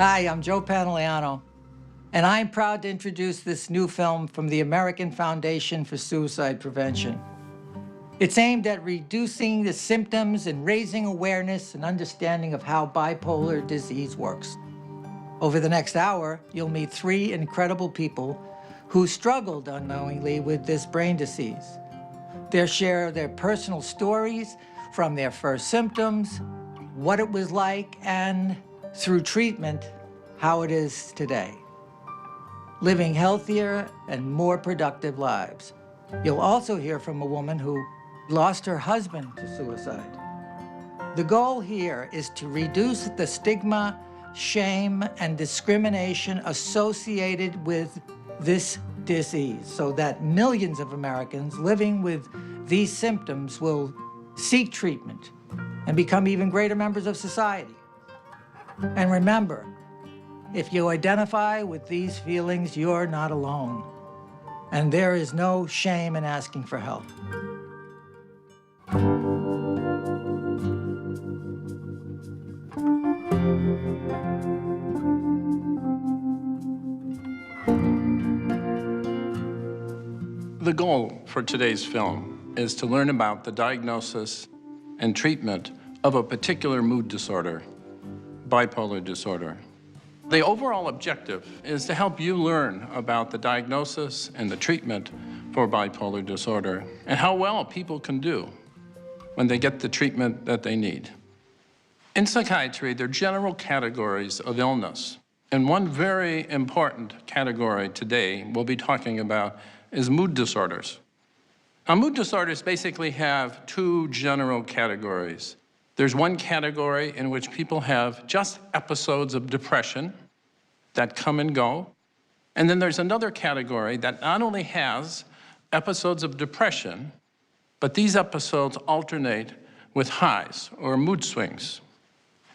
Hi, I'm Joe Pantoliano, and I'm proud to introduce this new film from the American Foundation for Suicide Prevention. It's aimed at reducing the symptoms and raising awareness and understanding of how bipolar disease works. Over the next hour, you'll meet three incredible people who struggled unknowingly with this brain disease. They'll share their personal stories from their first symptoms, what it was like, and through treatment, how it is today. Living healthier and more productive lives. You'll also hear from a woman who lost her husband to suicide. The goal here is to reduce the stigma, shame, and discrimination associated with this disease so that millions of Americans living with these symptoms will seek treatment and become even greater members of society. And remember, if you identify with these feelings, you're not alone. And there is no shame in asking for help. The goal for today's film is to learn about the diagnosis and treatment of a particular mood disorder, bipolar disorder. The overall objective is to help you learn about the diagnosis and the treatment for bipolar disorder and how well people can do when they get the treatment that they need. In psychiatry, there are general categories of illness, and one very important category today we'll be talking about is mood disorders. Now, mood disorders basically have two general categories. There's one category in which people have just episodes of depression that come and go. And then there's another category that not only has episodes of depression, but these episodes alternate with highs or mood swings.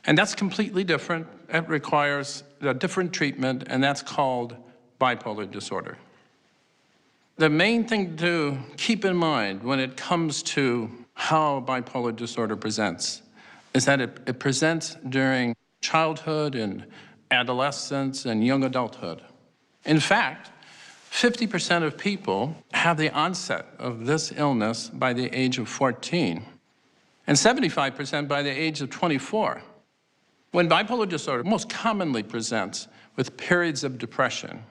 And that's completely different. It requires a different treatment, and that's called bipolar disorder. The main thing to keep in mind when it comes to how bipolar disorder presents is that it presents during childhood and adolescence and young adulthood. In fact, 50% of people have the onset of this illness by the age of 14, and 75% by the age of 24. When bipolar disorder most commonly presents with periods of depression.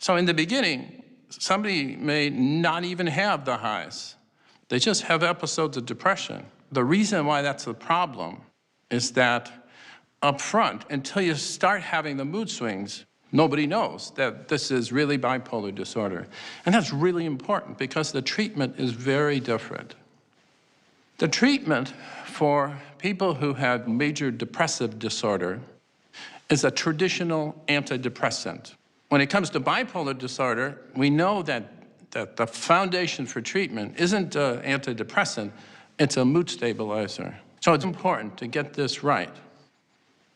So in the beginning, somebody may not even have the highs. They just have episodes of depression. The reason why that's the problem is that up front, until you start having the mood swings, nobody knows that this is really bipolar disorder. And that's really important because the treatment is very different. The treatment for people who have major depressive disorder is a traditional antidepressant. When it comes to bipolar disorder, we know that the foundation for treatment isn't an antidepressant, it's a mood stabilizer. So it's important to get this right.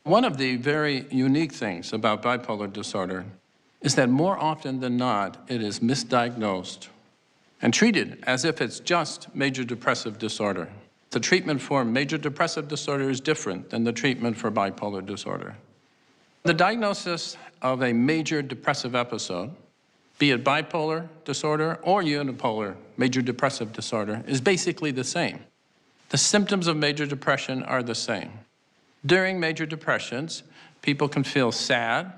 One of the very unique things about bipolar disorder is that more often than not, it is misdiagnosed and treated as if it's just major depressive disorder. The treatment for major depressive disorder is different than the treatment for bipolar disorder. The diagnosis of a major depressive episode, be it bipolar disorder or unipolar major depressive disorder, is basically the same. The symptoms of major depression are the same. During major depressions, people can feel sad,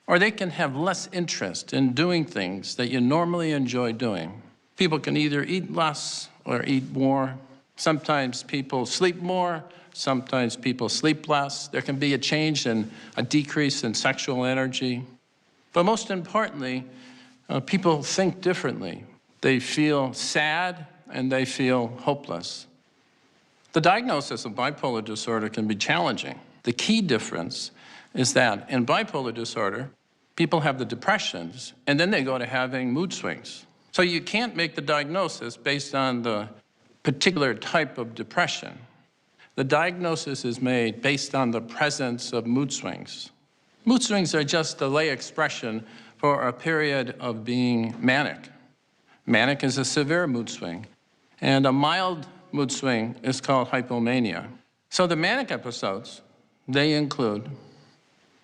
or they can have less interest in doing things that you normally enjoy doing. People can either eat less or eat more. Sometimes people sleep more. Sometimes people sleep less. There can be a change and a decrease in sexual energy. But most importantly, people think differently. They feel sad and they feel hopeless. The diagnosis of bipolar disorder can be challenging. The key difference is that in bipolar disorder, people have the depressions and then they go to having mood swings. So you can't make the diagnosis based on the particular type of depression. The diagnosis is made based on the presence of mood swings. Mood swings are just a lay expression for a period of being manic. Manic is a severe mood swing, and a mild mood swing is called hypomania. So the manic episodes, they include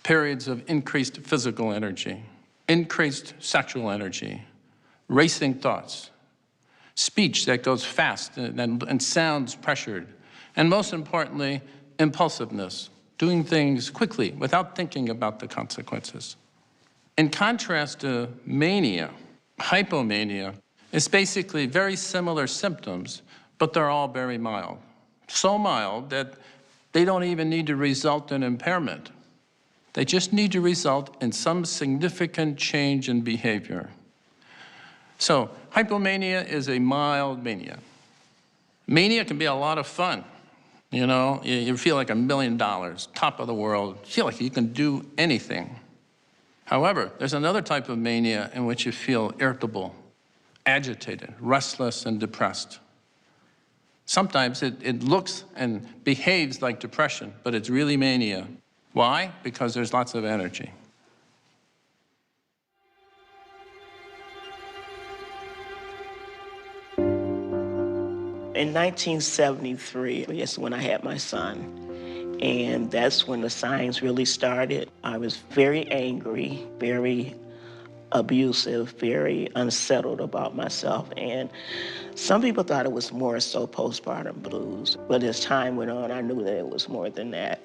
periods of increased physical energy, increased sexual energy, racing thoughts, speech that goes fast and sounds pressured, and most importantly, impulsiveness, doing things quickly without thinking about the consequences. In contrast to mania, hypomania is basically very similar symptoms, but they're all very mild. So mild that they don't even need to result in impairment. They just need to result in some significant change in behavior. So hypomania is a mild mania. Mania can be a lot of fun. You know, you feel like $1 million, top of the world, feel like you can do anything. However, there's another type of mania in which you feel irritable, agitated, restless, and depressed. Sometimes it looks and behaves like depression, but it's really mania. Why? Because there's lots of energy. In 1973 is when I had my son. And that's when the signs really started. I was very angry, very abusive, very unsettled about myself. And some people thought it was more so postpartum blues. But as time went on, I knew that it was more than that.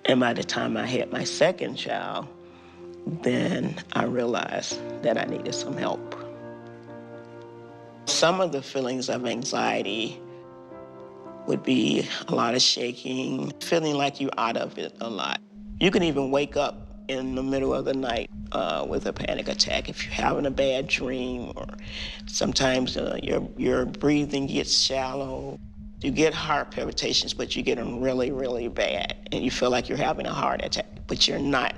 And by the time I had my second child, then I realized that I needed some help. Some of the feelings of anxiety would be a lot of shaking, feeling like you're out of it a lot. You can even wake up in the middle of the night with a panic attack if you're having a bad dream, or sometimes your breathing gets shallow. You get heart palpitations, but you get them really, really bad, and you feel like you're having a heart attack, but you're not.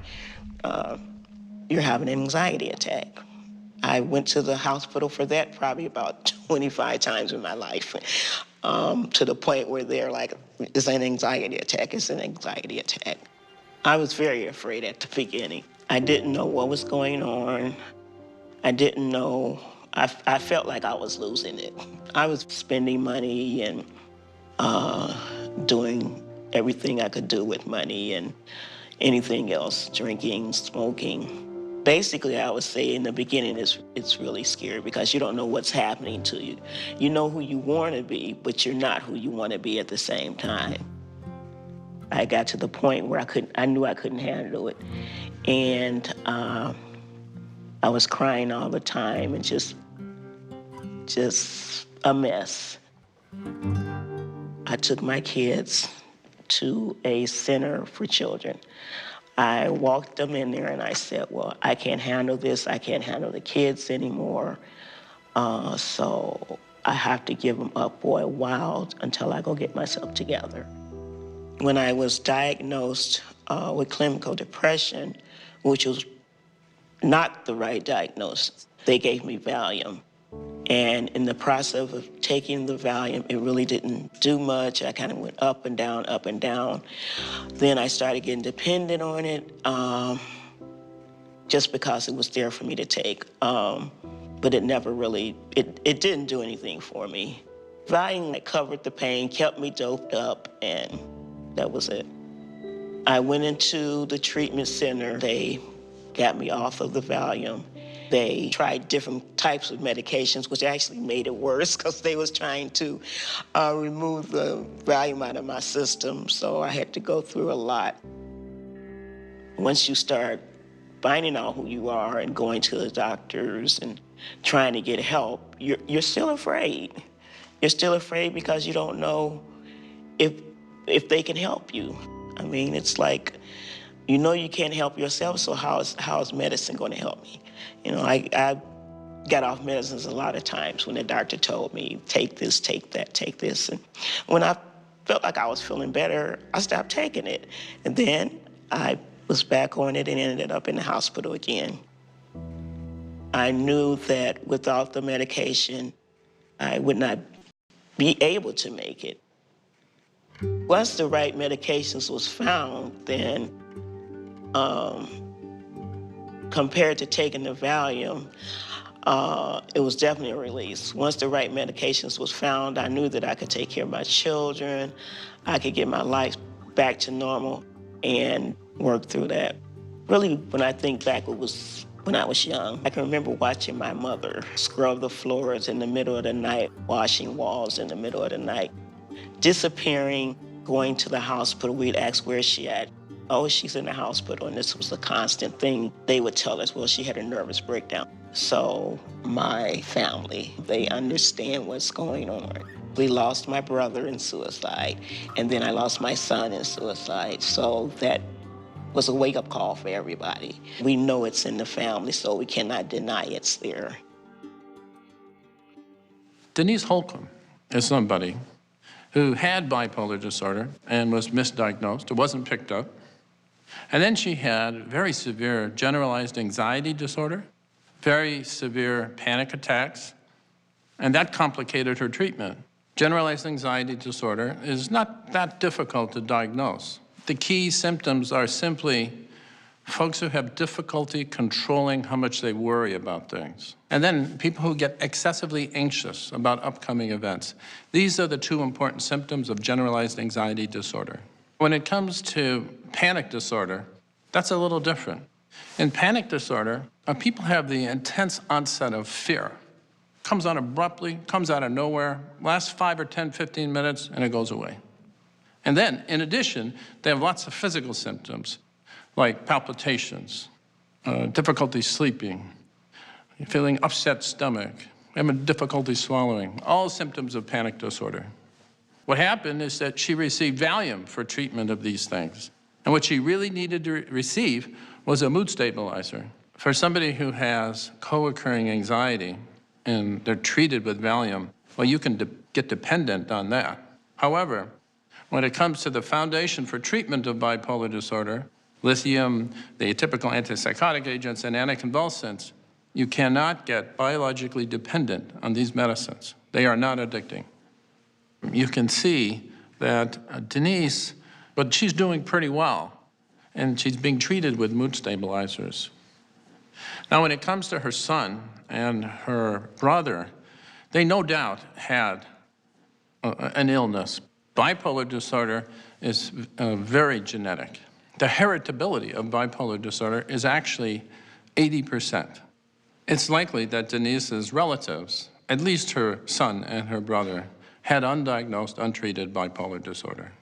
You're having an anxiety attack. I went to the hospital for that probably about 25 times in my life, to the point where they're like, it's an anxiety attack, it's an anxiety attack. I was very afraid at the beginning. I didn't know what was going on. I didn't know, I felt like I was losing it. I was spending money and doing everything I could do with money and anything else, drinking, smoking. Basically, I would say in the beginning, it's really scary because you don't know what's happening to you. You know who you want to be, but you're not who you want to be at the same time. I got to the point where I knew I couldn't handle it. And I was crying all the time and just a mess. I took my kids to a center for children. I walked them in there and I said, well, I can't handle this. I can't handle the kids anymore. So I have to give them up for a while until I go get myself together. When I was diagnosed with clinical depression, which was not the right diagnosis, they gave me Valium. And in the process of taking the Valium, it really didn't do much. I kind of went up and down, up and down. Then I started getting dependent on it just because it was there for me to take. But it never really, it didn't do anything for me. Valium covered the pain, kept me doped up, and that was it. I went into the treatment center. They got me off of the Valium. They tried different types of medications, which actually made it worse because they was trying to remove the Valium out of my system, so I had to go through a lot. Once you start finding out who you are and going to the doctors and trying to get help, you're still afraid. You're still afraid because you don't know if they can help you. I mean, it's like, you know you can't help yourself, so how is medicine going to help me? You know, I got off medicines a lot of times when the doctor told me, take this, take that, take this. And when I felt like I was feeling better, I stopped taking it. And then I was back on it and ended up in the hospital again. I knew that without the medication, I would not be able to make it. Once the right medications was found, then compared to taking the Valium, it was definitely a release. Once the right medications was found, I knew that I could take care of my children, I could get my life back to normal and work through that. Really, when I think back, it was when I was young. I can remember watching my mother scrub the floors in the middle of the night, washing walls in the middle of the night, disappearing, going to the hospital. We'd ask, where's she at? Oh, she's in the hospital, and this was a constant thing. They would tell us, well, she had a nervous breakdown. So my family, they understand what's going on. We lost my brother in suicide, and then I lost my son in suicide. So that was a wake-up call for everybody. We know it's in the family, so we cannot deny it's there. Denise Holcomb is somebody who had bipolar disorder and was misdiagnosed. It wasn't picked up. And then she had very severe generalized anxiety disorder, very severe panic attacks, and that complicated her treatment. Generalized anxiety disorder is not that difficult to diagnose. The key symptoms are simply folks who have difficulty controlling how much they worry about things. And then people who get excessively anxious about upcoming events. These are the two important symptoms of generalized anxiety disorder. When it comes to panic disorder, that's a little different. In panic disorder, people have the intense onset of fear. Comes on abruptly, comes out of nowhere, lasts 5 or 10, 15 minutes, and it goes away. And then, in addition, they have lots of physical symptoms, like palpitations, difficulty sleeping, feeling upset stomach, having difficulty swallowing, all symptoms of panic disorder. What happened is that she received Valium for treatment of these things. And what she really needed to receive was a mood stabilizer. For somebody who has co-occurring anxiety and they're treated with Valium, well, you can get dependent on that. However, when it comes to the foundation for treatment of bipolar disorder, lithium, the atypical antipsychotic agents, and anticonvulsants, you cannot get biologically dependent on these medicines. They are not addicting. You can see that Denise, but she's doing pretty well, and she's being treated with mood stabilizers. Now, when it comes to her son and her brother, they no doubt had an illness. Bipolar disorder is very genetic. The heritability of bipolar disorder is actually 80%. It's likely that Denise's relatives, at least her son and her brother, had undiagnosed, untreated bipolar disorder.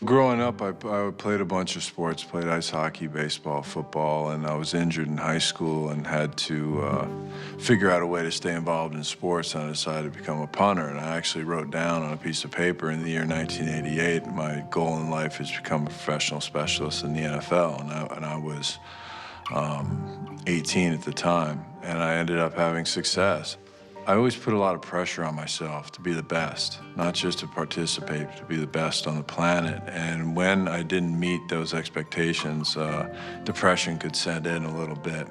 Growing up, I played a bunch of sports, played ice hockey, baseball, football, and I was injured in high school and had to figure out a way to stay involved in sports, and I decided to become a punter. And I actually wrote down on a piece of paper in the year 1988, my goal in life is to become a professional specialist in the NFL, and I was 18 at the time, and I ended up having success. I always put a lot of pressure on myself to be the best, not just to participate, but to be the best on the planet. And when I didn't meet those expectations, depression could set in a little bit.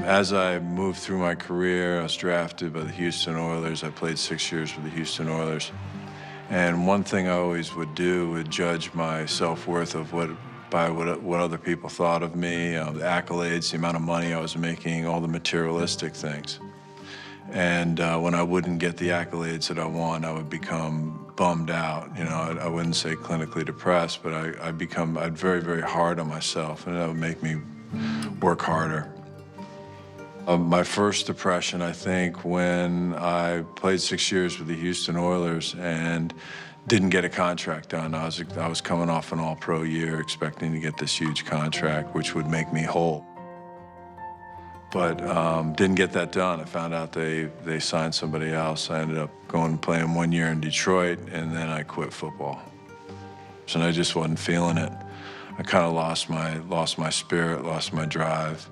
As I moved through my career, I was drafted by the Houston Oilers. I played 6 years with the Houston Oilers. And one thing I always would do would judge my self-worth of by what other people thought of me, the accolades, the amount of money I was making, all the materialistic things. And when I wouldn't get the accolades that I want, I would become bummed out. You know, I wouldn't say clinically depressed, but I'd very, very hard on myself, and that would make me work harder. My first depression, I think, when I played 6 years with the Houston Oilers and didn't get a contract done. I was coming off an all-pro year, expecting to get this huge contract, which would make me whole. But didn't get that done. I found out they signed somebody else. I ended up going and playing 1 year in Detroit, and then I quit football. And I just wasn't feeling it. I kind of lost my spirit, lost my drive.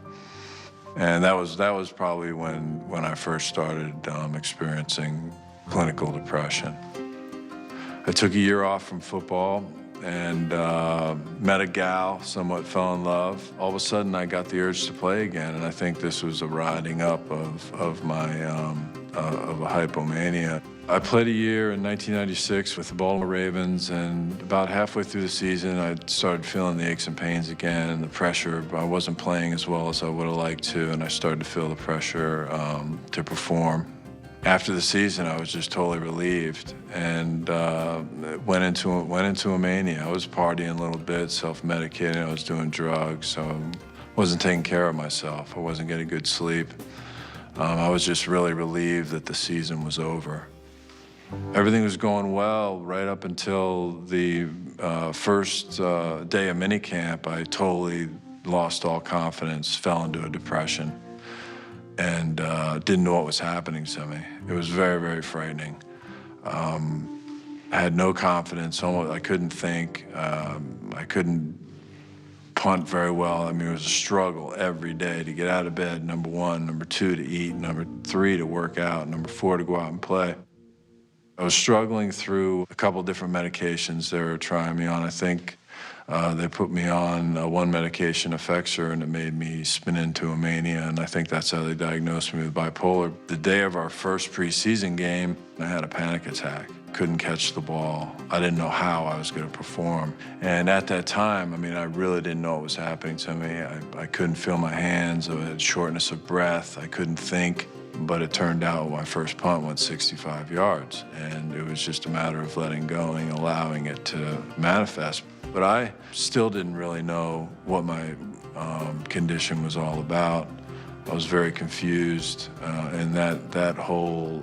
And that was probably when I first started experiencing clinical depression. I took a year off from football and met a gal, somewhat fell in love. All of a sudden, I got the urge to play again, and I think this was a riding up of my of a hypomania. I played a year in 1996 with the Baltimore Ravens, and about halfway through the season, I started feeling the aches and pains again, and the pressure. I wasn't playing as well as I would have liked to, and I started to feel the pressure to perform. After the season, I was just totally relieved and went into a mania. I was partying a little bit, self-medicating. I was doing drugs, so I wasn't taking care of myself. I wasn't getting good sleep. I was just really relieved that the season was over. Everything was going well right up until the first day of minicamp. I totally lost all confidence, fell into a depression, and didn't know what was happening to me. It was very, very frightening. I had no confidence. I couldn't think. I couldn't punt very well. I mean, it was a struggle every day to get out of bed, number one, number two, to eat, number three, to work out, number four, to go out and play. I was struggling through a couple different medications they were trying me on. I think they put me on one medication, Effexor, and it made me spin into a mania, and I think that's how they diagnosed me with bipolar. The day of our first preseason game, I had a panic attack. Couldn't catch the ball. I didn't know how I was going to perform. And at that time, I mean, I really didn't know what was happening to me. I couldn't feel my hands. I had shortness of breath. I couldn't think. But it turned out my first punt went 65 yards, and it was just a matter of letting go and allowing it to manifest. But I still didn't really know what my condition was all about. I was very confused, and that whole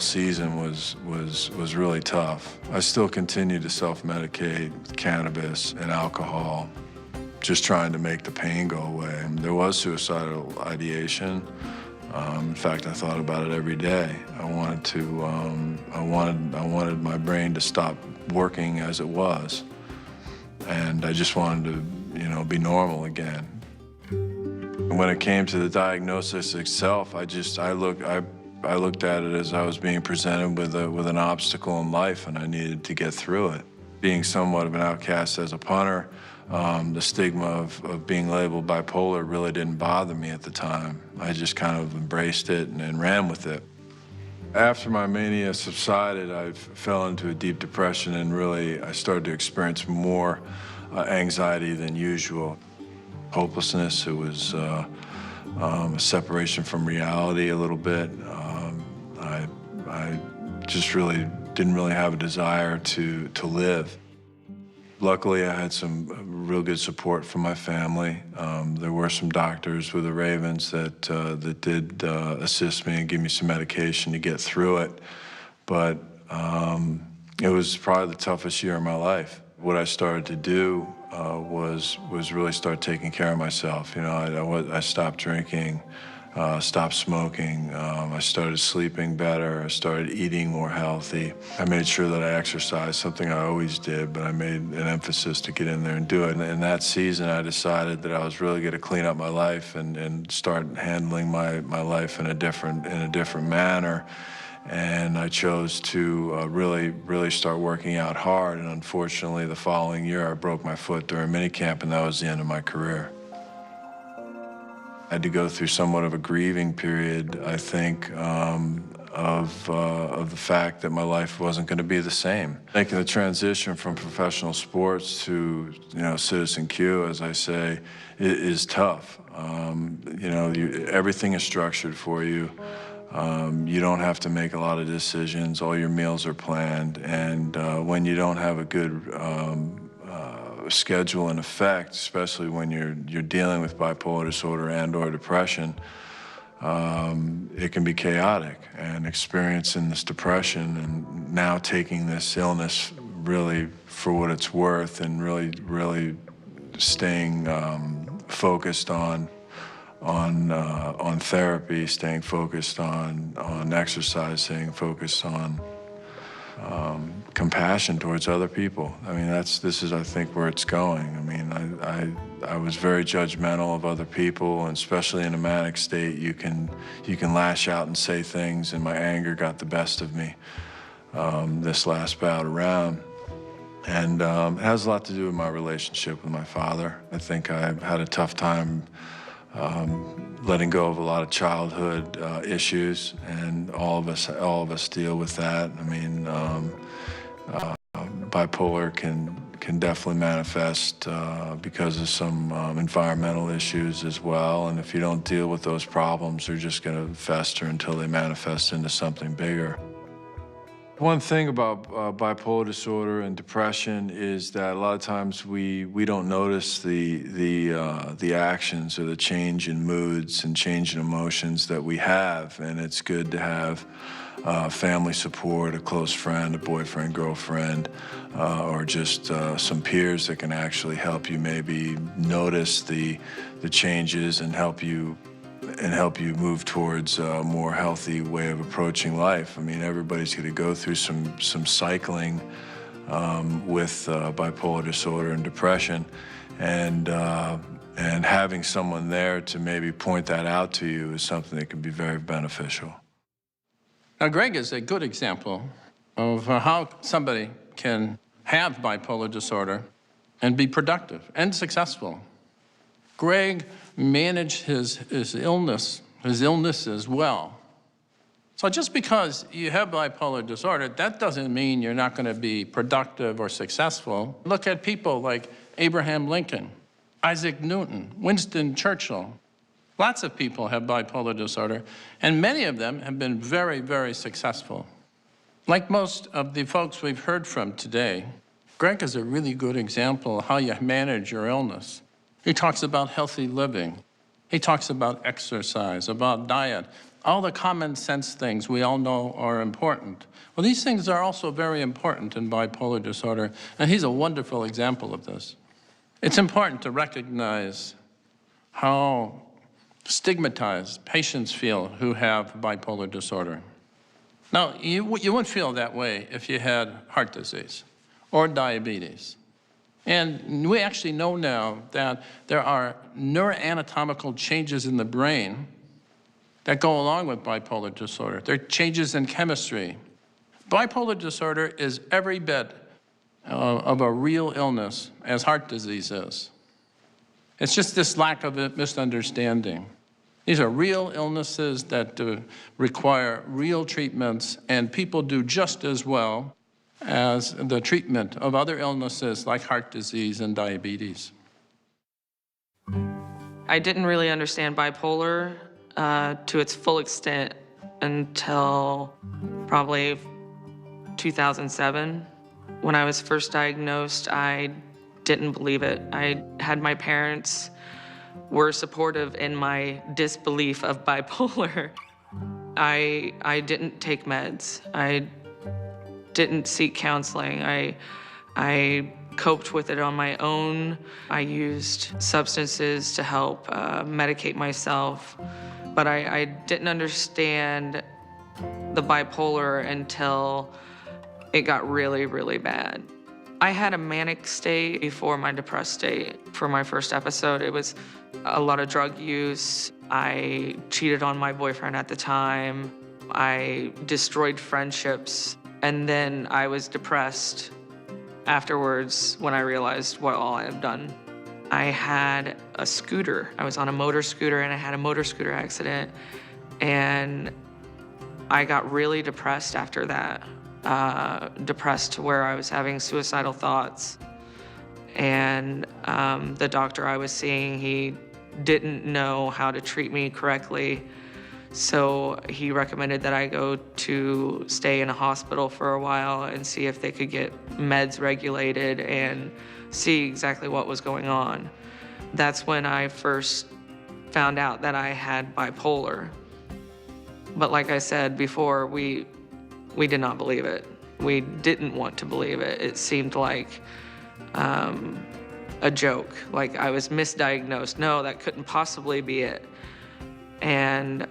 season was really tough. I still continued to self-medicate with cannabis and alcohol, just trying to make the pain go away. There was suicidal ideation. In fact, I thought about it every day. I wanted my brain to stop working as it was, and I just wanted to, be normal again. And when it came to the diagnosis itself, I looked at it as I was being presented with an obstacle in life, and I needed to get through it. Being somewhat of an outcast as a punter, the stigma of being labeled bipolar really didn't bother me at the time. I just kind of embraced it and ran with it. After my mania subsided, I fell into a deep depression, and really I started to experience more anxiety than usual. Hopelessness, it was a separation from reality a little bit. I just really didn't really have a desire to live. Luckily, I had some real good support from my family. There were some doctors with the Ravens that did assist me and give me some medication to get through it. But it was probably the toughest year of my life. What I started to do was really start taking care of myself. I stopped drinking, stopped smoking. I started sleeping better. I started eating more healthy. I made sure that I exercised, something I always did, but I made an emphasis to get in there and do it. And in that season, I decided that I was really going to clean up my life and start handling my life in a different manner. And I chose to really start working out hard. And unfortunately, the following year, I broke my foot during minicamp, and that was the end of my career. I had to go through somewhat of a grieving period, I think, of the fact that my life wasn't going to be the same. Making the transition from professional sports to, Citizen Q, as I say, is tough. Everything is structured for you. You don't have to make a lot of decisions. All your meals are planned, and when you don't have a good schedule in effect, especially when you're dealing with bipolar disorder and/or depression, it can be chaotic. And experiencing this depression and now taking this illness really for what it's worth, and really staying focused on therapy, staying focused on exercise, staying focused on compassion towards other people. I mean, this is, I think, where it's going. I mean, I was very judgmental of other people, and especially in a manic state, you can lash out and say things, and my anger got the best of me this last bout around. And it has a lot to do with my relationship with my father. I think I had a tough time letting go of a lot of childhood issues, and all of us deal with that. I mean, bipolar can can definitely manifest because of some environmental issues as well. And if you don't deal with those problems, they're just going to fester until they manifest into something bigger. One thing about bipolar disorder and depression is that a lot of times we don't notice the actions or the change in moods and change in emotions that we have, and it's good to have family support, a close friend, a boyfriend, girlfriend, or just some peers that can actually help you maybe notice the changes and help you move towards a more healthy way of approaching life. I mean, everybody's going to go through some cycling with bipolar disorder and depression, and having someone there to maybe point that out to you is something that can be very beneficial. Now, Greg is a good example of how somebody can have bipolar disorder and be productive and successful. Greg managed his illnesses well. So just because you have bipolar disorder, that doesn't mean you're not going to be productive or successful. Look at people like Abraham Lincoln, Isaac Newton, Winston Churchill. Lots of people have bipolar disorder, and many of them have been very, very successful. Like most of the folks we've heard from today, Greg is a really good example of how you manage your illness. He talks about healthy living. He talks about exercise, about diet, all the common sense things we all know are important. Well, these things are also very important in bipolar disorder, and he's a wonderful example of this. It's important to recognize how stigmatized patients feel who have bipolar disorder. Now, you wouldn't feel that way if you had heart disease or diabetes. And we actually know now that there are neuroanatomical changes in the brain that go along with bipolar disorder. There are changes in chemistry. Bipolar disorder is every bit of a real illness as heart disease is. It's just this lack of a misunderstanding. These are real illnesses that require real treatments, and people do just as well as the treatment of other illnesses like heart disease and diabetes. I didn't really understand bipolar to its full extent until probably 2007. When I was first diagnosed, I didn't believe it. I had my parents were supportive in my disbelief of bipolar. I didn't take meds. I didn't seek counseling. I coped with it on my own. I used substances to help medicate myself, but I didn't understand the bipolar until it got really, really bad. I had a manic state before my depressed state. For my first episode, it was a lot of drug use. I cheated on my boyfriend at the time. I destroyed friendships. And then I was depressed afterwards when I realized what all I had done. I had a scooter. I was on a motor scooter and I had a motor scooter accident. And I got really depressed after that. Depressed to where I was having suicidal thoughts. And the doctor I was seeing, he didn't know how to treat me correctly. So he recommended that I go to stay in a hospital for a while and see if they could get meds regulated and see exactly what was going on. That's when I first found out that I had bipolar. But like I said before, we did not believe it. We didn't want to believe it. It seemed like a joke, like I was misdiagnosed. No, that couldn't possibly be it. And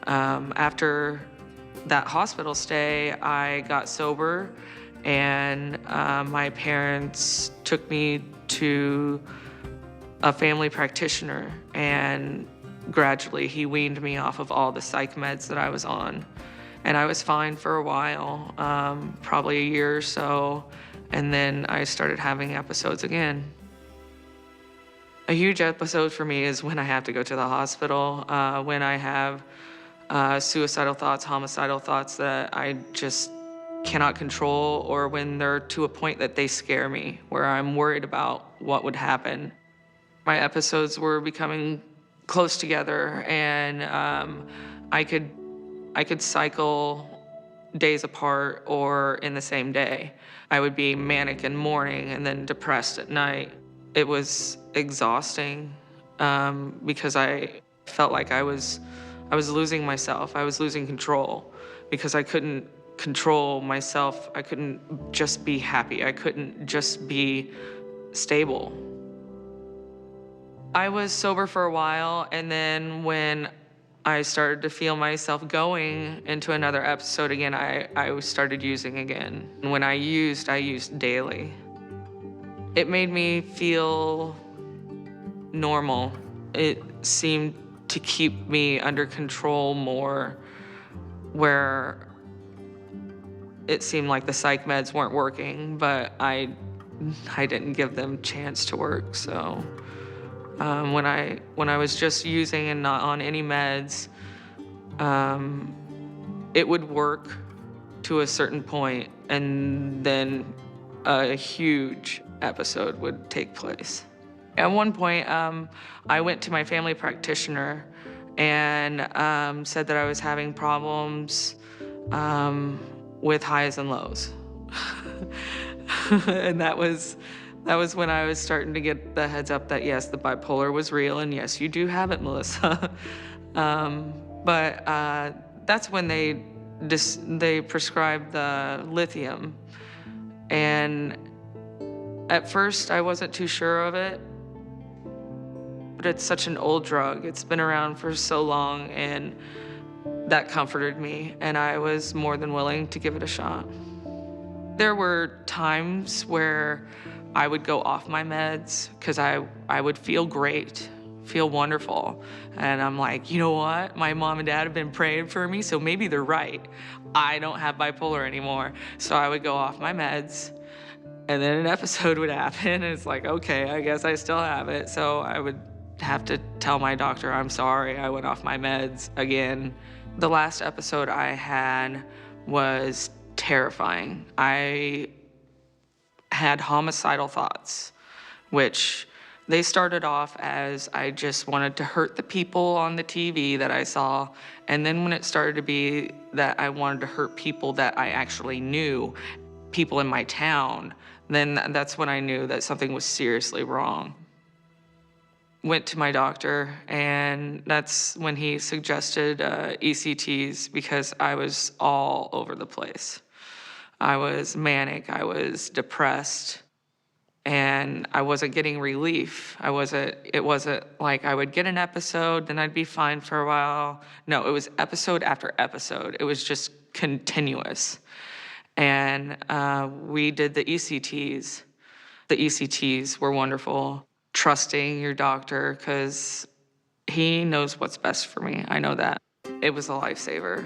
after that hospital stay, I got sober, and my parents took me to a family practitioner, and gradually he weaned me off of all the psych meds that I was on. And I was fine for a while, probably a year or so, and then I started having episodes again. A huge episode for me is when I have to go to the hospital, when I have suicidal thoughts, homicidal thoughts that I just cannot control, or when they're to a point that they scare me, where I'm worried about what would happen. My episodes were becoming close together, and I could cycle days apart or in the same day. I would be manic in the morning and then depressed at night. It was exhausting because I felt like I was losing myself. I was losing control because I couldn't control myself. I couldn't just be happy. I couldn't just be stable. I was sober for a while, and then when I started to feel myself going into another episode again, I started using again. And when I used daily. It made me feel normal. It seemed to keep me under control more, where it seemed like the psych meds weren't working, but I didn't give them a chance to work. So when I was just using and not on any meds, it would work to a certain point, and then a huge episode would take place. At one point, I went to my family practitioner and said that I was having problems with highs and lows. And that was when I was starting to get the heads up that yes, the bipolar was real, and yes, you do have it, Melissa. But that's when they prescribed the lithium. And at first I wasn't too sure of it, but it's such an old drug. It's been around for so long, and that comforted me, and I was more than willing to give it a shot. There were times where I would go off my meds because I would feel great, feel wonderful. And I'm like, you know what? My mom and dad have been praying for me, so maybe they're right. I don't have bipolar anymore. So I would go off my meds, and then an episode would happen, and it's like, okay, I guess I still have it. So I would have to tell my doctor, I'm sorry, I went off my meds again. The last episode I had was terrifying. I had homicidal thoughts, which they started off as I just wanted to hurt the people on the TV that I saw. And then when it started to be that I wanted to hurt people that I actually knew, people in my town, then that's when I knew that something was seriously wrong. Went to my doctor, and that's when he suggested ECTs because I was all over the place. I was manic, I was depressed, and I wasn't getting relief. It wasn't like I would get an episode, then I'd be fine for a while. No, it was episode after episode. It was just continuous. And we did the ECTs. The ECTs were wonderful. Trusting your doctor, because he knows what's best for me. I know that. It was a lifesaver.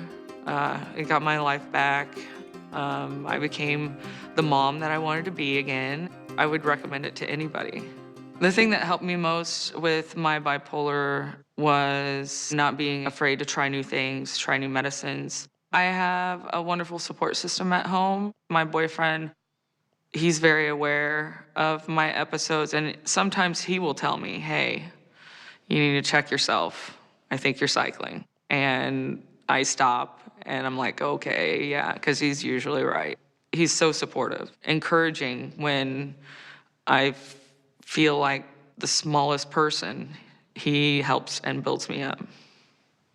It got my life back. I became the mom that I wanted to be again. I would recommend it to anybody. The thing that helped me most with my bipolar was not being afraid to try new things, try new medicines. I have a wonderful support system at home. My boyfriend, he's very aware of my episodes, and sometimes he will tell me, hey, you need to check yourself. I think you're cycling. And I stop, and I'm like, okay, yeah, because he's usually right. He's so supportive, encouraging when I feel like the smallest person. He helps and builds me up.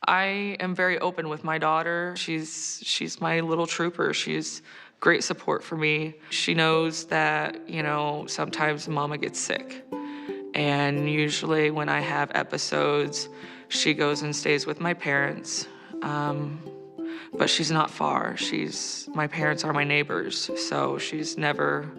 I am very open with my daughter. She's my little trooper. She's great support for me. She knows that, sometimes mama gets sick. And usually when I have episodes, she goes and stays with my parents. But she's not far. My parents are my neighbors, so she's never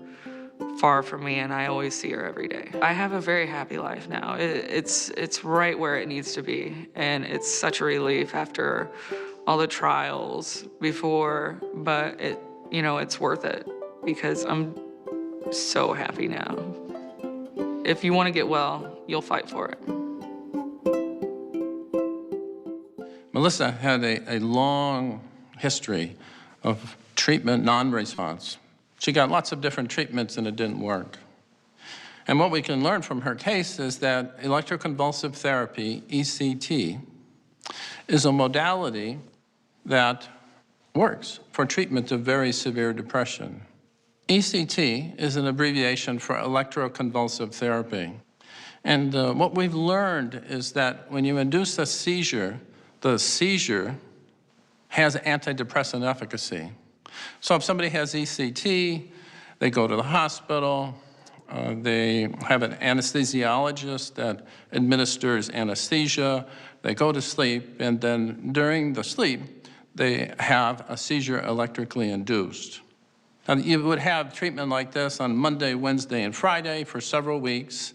far from me, and I always see her every day. I have a very happy life now. It's right where it needs to be, and it's such a relief after all the trials before, but it's worth it because I'm so happy now. If you want to get well, you'll fight for it. Melissa had a long history of treatment non-response. She got lots of different treatments and it didn't work. And what we can learn from her case is that electroconvulsive therapy, ECT, is a modality that works for treatment of very severe depression. ECT is an abbreviation for electroconvulsive therapy. And what we've learned is that when you induce a seizure, the seizure has antidepressant efficacy. So if somebody has ECT, they go to the hospital, they have an anesthesiologist that administers anesthesia, they go to sleep, and then during the sleep, they have a seizure electrically induced. Now, you would have treatment like this on Monday, Wednesday, and Friday for several weeks,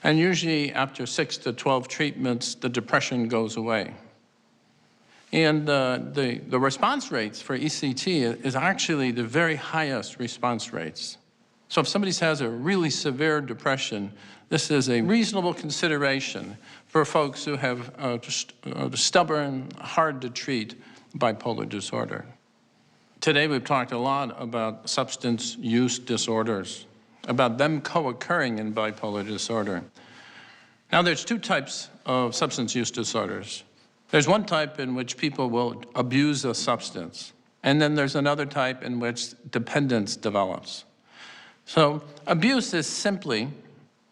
and usually after 6 to 12 treatments, the depression goes away. And the response rates for ECT is actually the very highest response rates. So if somebody has a really severe depression, this is a reasonable consideration for folks who have stubborn, hard-to-treat bipolar disorder. Today we've talked a lot about substance use disorders, about them co-occurring in bipolar disorder. Now there's two types of substance use disorders. There's one type in which people will abuse a substance, and then there's another type in which dependence develops. So abuse is simply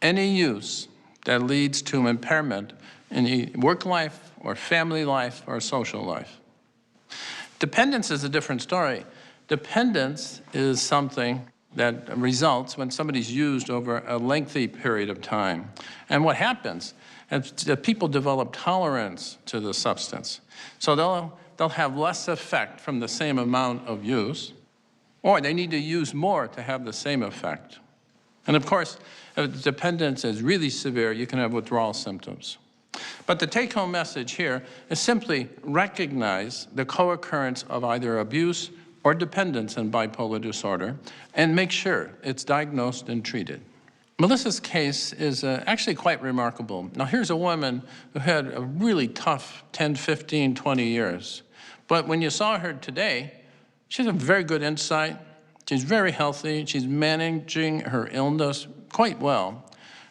any use that leads to impairment in work life or family life or social life. Dependence is a different story. Dependence is something that results when somebody's used over a lengthy period of time. And what happens is that people develop tolerance to the substance. So they'll have less effect from the same amount of use, or they need to use more to have the same effect. And of course, if dependence is really severe, you can have withdrawal symptoms. But the take-home message here is simply recognize the co-occurrence of either abuse or dependence in bipolar disorder and make sure it's diagnosed and treated. Melissa's case is actually quite remarkable. Now here's a woman who had a really tough 10, 15, 20 years. But when you saw her today, she has a very good insight. She's very healthy. She's managing her illness quite well.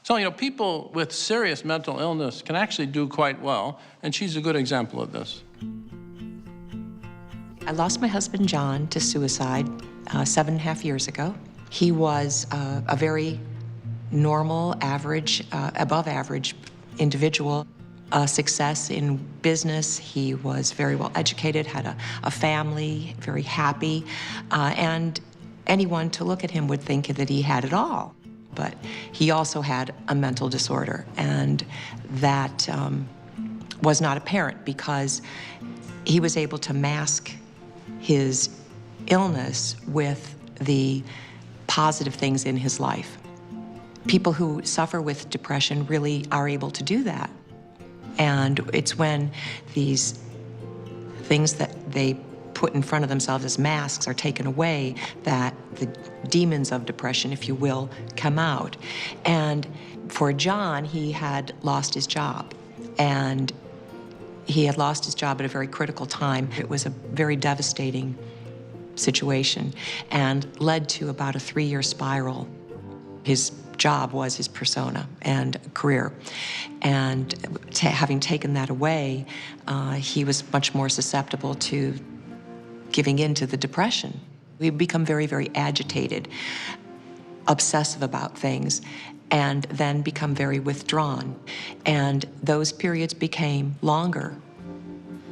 So, people with serious mental illness can actually do quite well, and she's a good example of this. I lost my husband, John, to suicide 7.5 years ago. He was a very normal, average, above average individual. Success in business. He was very well educated, had a family, very happy, and anyone to look at him would think that he had it all. But he also had a mental disorder, and that was not apparent because he was able to mask his illness with the positive things in his life. People who suffer with depression really are able to do that. And it's when these things that they put in front of themselves as masks are taken away that the demons of depression, if you will, come out. And for John, he had lost his job. And he had lost his job at a very critical time. It was a very devastating situation and led to about a 3-year spiral. His job was his persona and career. And having taken that away, he was much more susceptible to giving in to the depression. We become very, very agitated, obsessive about things, and then become very withdrawn. And those periods became longer.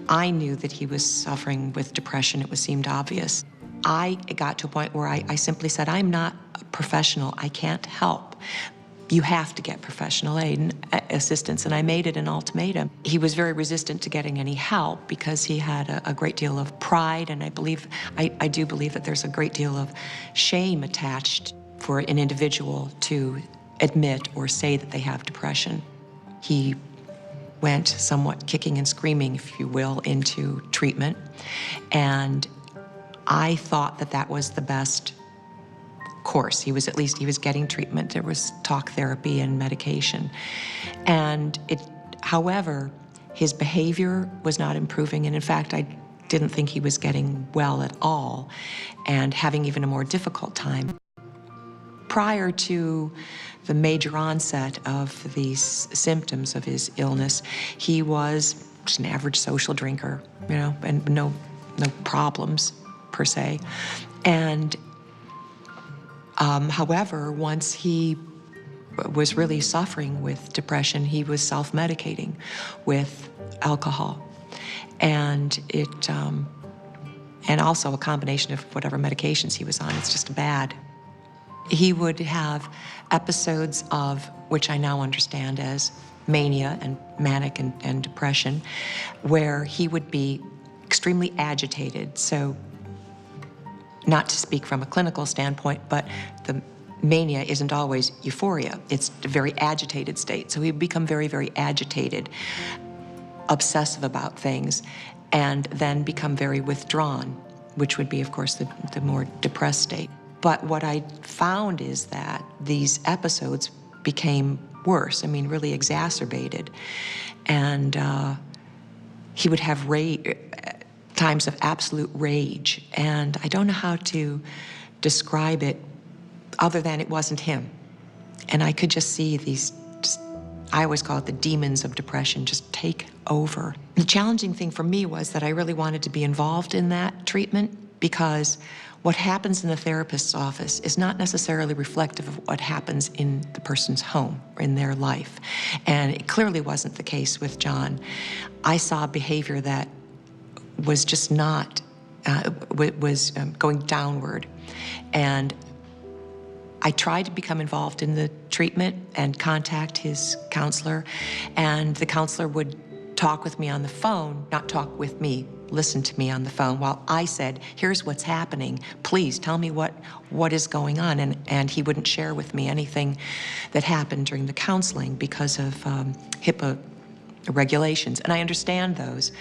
I knew that he was suffering with depression. It seemed obvious. I got to a point where I simply said, I'm not a professional. I can't help. You have to get professional aid and assistance, and I made it an ultimatum. He was very resistant to getting any help because he had a great deal of pride, and I do believe that there's a great deal of shame attached for an individual to admit or say that they have depression. He went somewhat kicking and screaming, if you will, into treatment, and I thought that that was the best course. He was getting treatment. There was talk therapy and medication. And however, his behavior was not improving. And in fact, I didn't think he was getting well at all and having even a more difficult time. Prior to the major onset of these symptoms of his illness, he was just an average social drinker, you know, and no problems per se. And however, once he was really suffering with depression, he was self-medicating with alcohol. And and also a combination of whatever medications he was on. It's just bad. He would have episodes of, which I now understand as mania and manic and depression, where he would be extremely agitated. So, not to speak from a clinical standpoint, but the mania isn't always euphoria. It's a very agitated state. So he'd become very, very agitated, obsessive about things, and then become very withdrawn, which would be, of course, the more depressed state. But what I found is that these episodes became worse, I mean, really exacerbated. And he would have times of absolute rage. And I don't know how to describe it other than it wasn't him. And I could just see these, I always call it the demons of depression, just take over. The challenging thing for me was that I really wanted to be involved in that treatment, because what happens in the therapist's office is not necessarily reflective of what happens in the person's home or in their life. And it clearly wasn't the case with John. I saw behavior that was just not, was going downward. And I tried to become involved in the treatment and contact his counselor, and the counselor would talk with me on the phone, not talk with me, listen to me on the phone, while I said, here's what's happening, please tell me what is going on. And he wouldn't share with me anything that happened during the counseling because of HIPAA regulations. And I understand those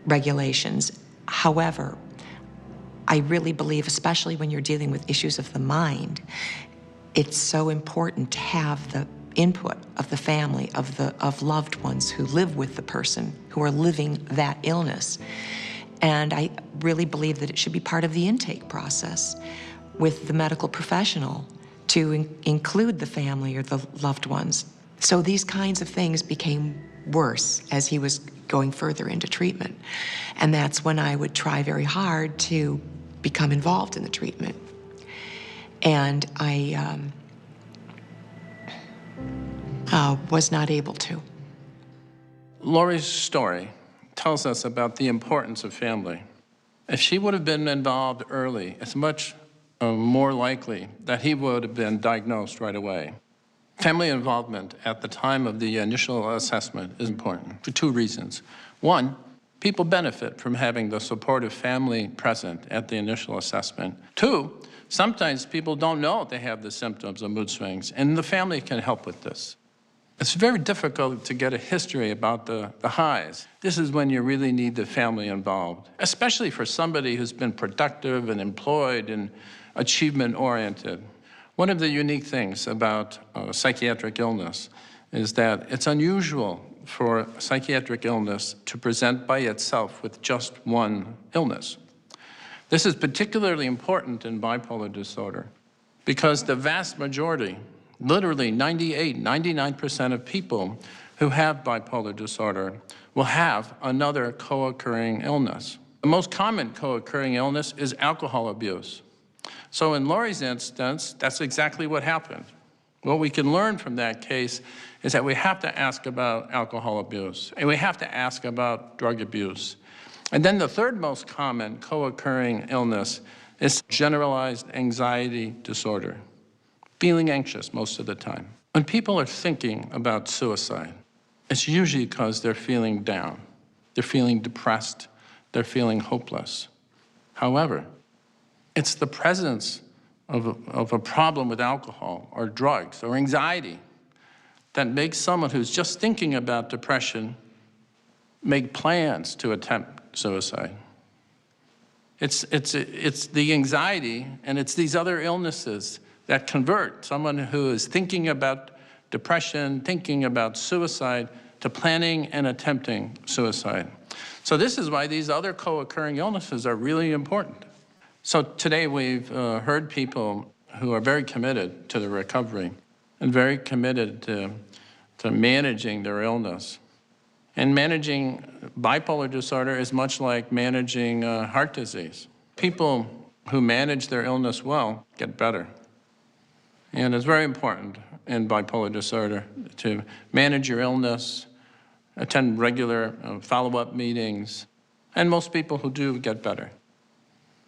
regulations. However, I really believe, especially when you're dealing with issues of the mind, it's so important to have the input of the family, of loved ones who live with the person, who are living that illness. And I really believe that it should be part of the intake process with the medical professional to include the family or the loved ones. So these kinds of things became worse as he was going further into treatment. And that's when I would try very hard to become involved in the treatment. And I was not able to. Lori's story tells us about the importance of family. If she would have been involved early, it's much more likely that he would have been diagnosed right away. Family involvement at the time of the initial assessment is important for two reasons. One, people benefit from having the supportive family present at the initial assessment. Two, sometimes people don't know they have the symptoms of mood swings, and the family can help with this. It's very difficult to get a history about the highs. This is when you really need the family involved, especially for somebody who's been productive and employed and achievement-oriented. One of the unique things about psychiatric illness is that it's unusual for psychiatric illness to present by itself with just one illness. This is particularly important in bipolar disorder because the vast majority, literally 99% of people who have bipolar disorder will have another co-occurring illness. The most common co-occurring illness is alcohol abuse. So in Lori's instance, that's exactly what happened. What we can learn from that case is that we have to ask about alcohol abuse, and we have to ask about drug abuse. And then the third most common co-occurring illness is generalized anxiety disorder, feeling anxious most of the time. When people are thinking about suicide, it's usually because they're feeling down, they're feeling depressed, they're feeling hopeless. However, it's the presence of a problem with alcohol or drugs or anxiety that makes someone who's just thinking about depression make plans to attempt suicide. It's the anxiety and it's these other illnesses that convert someone who is thinking about depression, thinking about suicide, to planning and attempting suicide. So this is why these other co-occurring illnesses are really important. So today we've heard people who are very committed to the recovery and very committed to managing their illness. And managing bipolar disorder is much like managing heart disease. People who manage their illness well get better. And it's very important in bipolar disorder to manage your illness, attend regular follow-up meetings, and most people who do get better.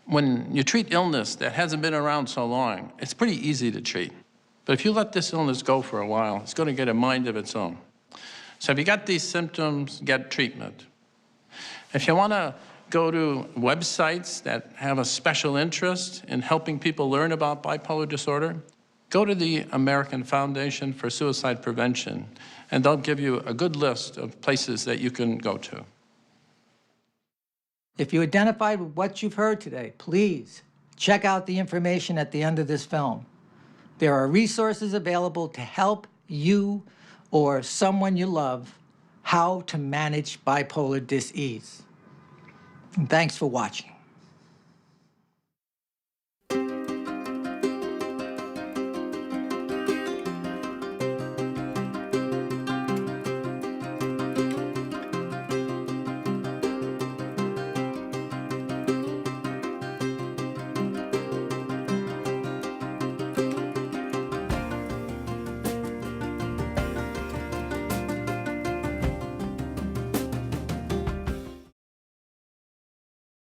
When you treat illness that hasn't been around so long, it's pretty easy to treat. But if you let this illness go for a while, it's going to get a mind of its own. So if you got these symptoms, get treatment. If you want to go to websites that have a special interest in helping people learn about bipolar disorder, go to the American Foundation for Suicide Prevention, and they'll give you a good list of places that you can go to. If you identified with what you've heard today, please check out the information at the end of this film. There are resources available to help you or someone you love how to manage bipolar dis-ease. And thanks for watching.